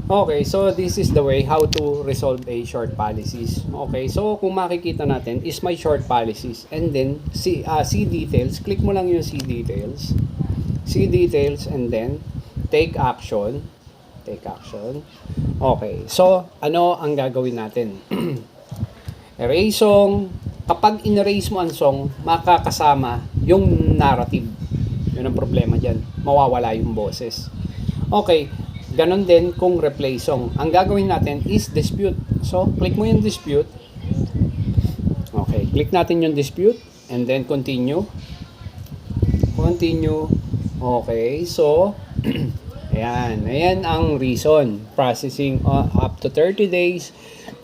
Okay, so this is the way how to resolve a short policies. Okay, so kung makikita natin is my short policies and then see details. Click mo lang yung see details. See details and then take action. Take action. Okay, so ano ang gagawin natin? Erase song. Kapag in-erase mo ang song, makakasama yung narrative. Yun ang problema dyan. Mawawala yung boses. Okay, ganon din kung replay song. Ang gagawin natin is dispute. So, click mo yung dispute. Okay, click natin yung dispute and then continue. Continue. Okay, so ayan ang reason. Processing up to 30 days.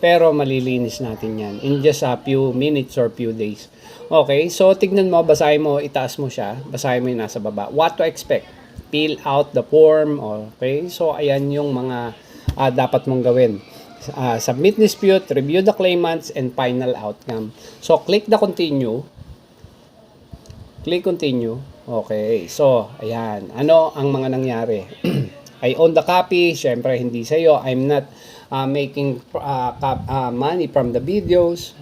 Pero malilinis natin yan in just a few minutes or few days. Okay, so tignan mo, basahin mo, itaas mo siya. Basahin mo yung nasa baba. What to expect? Fill out the form. Okay, so ayan yung mga dapat mong gawin. Submit dispute, review the claimants, and final outcome. So click the continue. Click continue. Okay, so ayan. Ano ang mga nangyari? I own the copy. Syempre, hindi sa'yo. I'm not making money from the videos.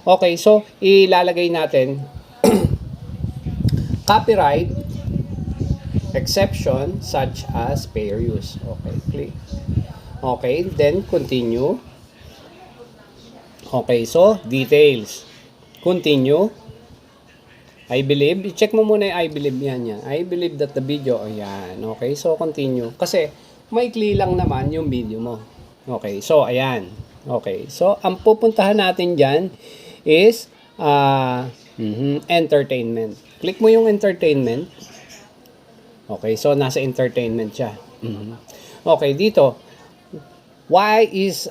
Okay, so ilalagay natin copyright exception such as fair use. Okay, click. Okay, then continue. Okay, so details. Continue. I believe, i-check mo muna yung I believe yan. I believe that the video, ayan. Okay, so continue. Kasi, maikli lang naman yung video mo. Okay, so ayan. Okay, so ang pupuntahan natin dyan is entertainment. Click mo yung entertainment. Okay, so nasa entertainment siya. Okay, dito. Why is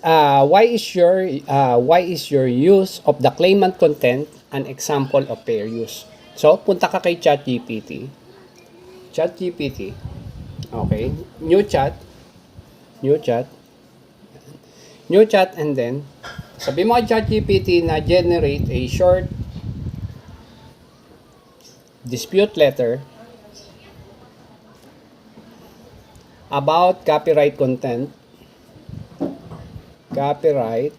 your use of the claimant content an example of fair use? So, punta ka kay ChatGPT. ChatGPT. Okay. New chat. New chat and then, sabi mo kay ChatGPT na generate a short dispute letter about copyright content. Copyright.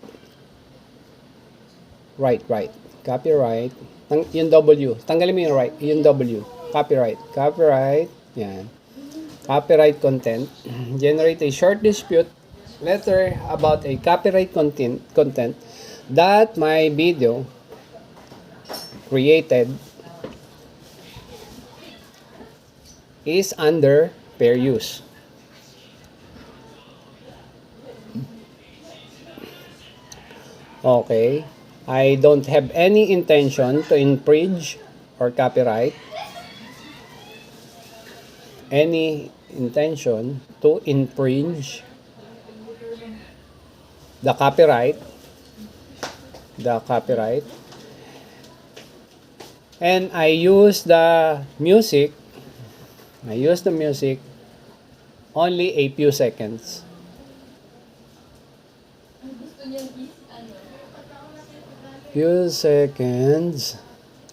Copyright. Yung W. Tanggalin mo yung right. Yung W. Copyright. Yan. Copyright content. Generate a short dispute letter about a copyright content that my video created is under fair use. Okay. I don't have any intention to infringe or copyright. Any intention to infringe the copyright. And I use the music. Only a few seconds.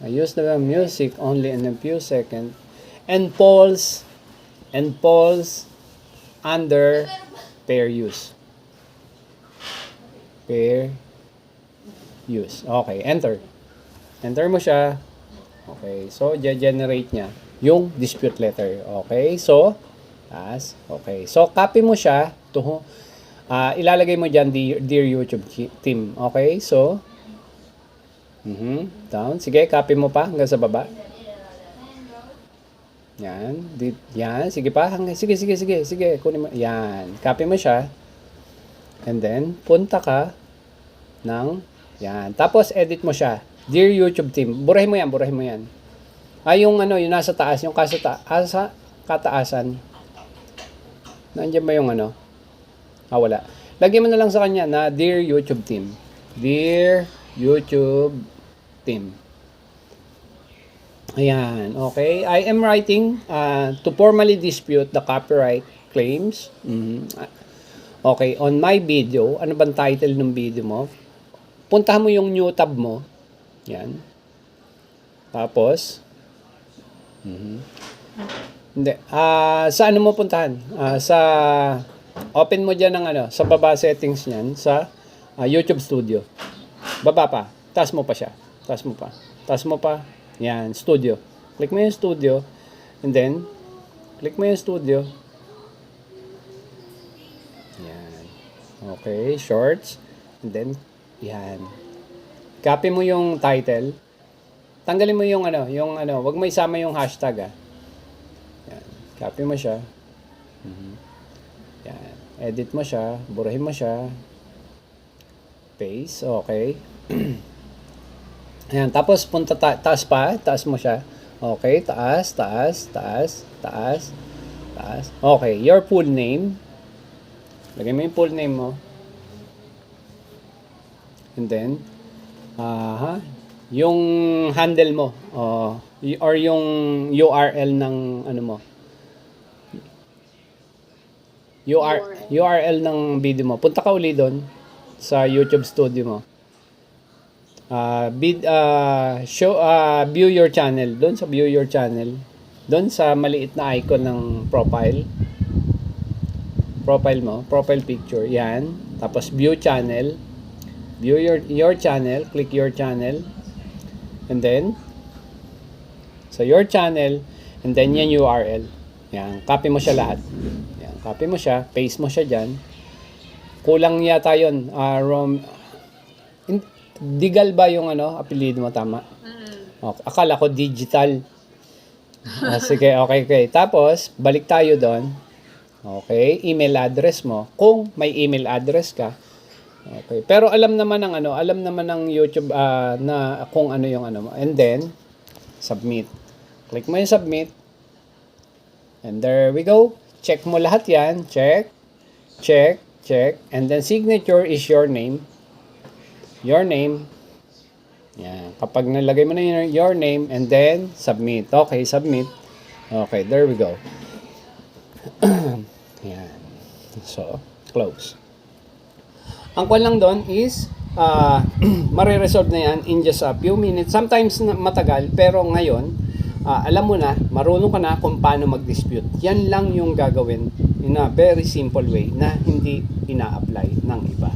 I use the music only in a few seconds and falls under fair use. Okay, enter mo siya. Okay, so generate niya yung dispute letter. Okay, so copy mo siya to ilalagay mo diyan, dear YouTube team. Okay, so down. Sige, copy mo pa hanggang sa baba. Yan. Sige pa. Sige. Kunin mo. Yan. Copy mo siya. And then, punta ka ng, yan. Tapos, edit mo siya. Dear YouTube team. Burahin mo yan. Yung nasa taas. Yung kataasan. Nandiyan ba yung wala. Lagyan mo na lang sa kanya na, Dear YouTube team. Dear YouTube team. Ayan, okay. I am writing to formally dispute the copyright claims. Okay, on my video. Ano bang title ng video mo? Puntahan mo yung new tab mo. Yan. Tapos, hindi. Sa ano mo puntahan? Sa Open mo dyan ng ano, sa baba settings niyan, sa YouTube Studio. Baba pa. Taas mo pa siya. Taas mo pa. Taas mo pa. Yan, Studio. Click mo yung Studio. And then, click mo yung Studio. Yan. Okay, Shorts. And then, yan. Copy mo yung title. Tanggalin mo yung wag mo isama yung hashtag Yan. Copy mo siya. Yan. Edit mo siya, burahin mo siya. Paste, okay. Ayan, tapos punta taas pa, taas mo siya. Okay, taas. Okay, your full name. Lagay mo yung full name mo. And then, yung handle mo, or yung URL ng ano mo. URL ng video mo. Punta ka uli doon sa YouTube Studio mo. View your channel. Doon sa view your channel. Doon sa maliit na icon ng profile. Profile mo, profile picture. Yan. Tapos view channel. View your channel. Click your channel. And then sa your channel, and then yan URL. Yan, copy mo siya lahat. Yan, copy mo siya, paste mo siya diyan. Kulang yata 'yon. Digal ba yung apelyido mo, tama? Okay. Akala ko digital. Sige, okay. Tapos, balik tayo doon. Okay, email address mo. Kung may email address ka. Okay. Pero alam naman ng YouTube na kung ano yung mo. And then, submit. Click mo yung submit. And there we go. Check mo lahat yan. Check. And then signature is your name. Your name. Yan. Kapag nalagay mo na your name and then submit. Okay, submit. Okay, there we go. Yan. So, close. Ang kwan lang doon is mariresolve na yan in just a few minutes. Sometimes matagal, pero ngayon, alam mo na, marunong ka na kung paano mag-dispute. Yan lang yung gagawin in a very simple way na hindi ina-apply ng iba.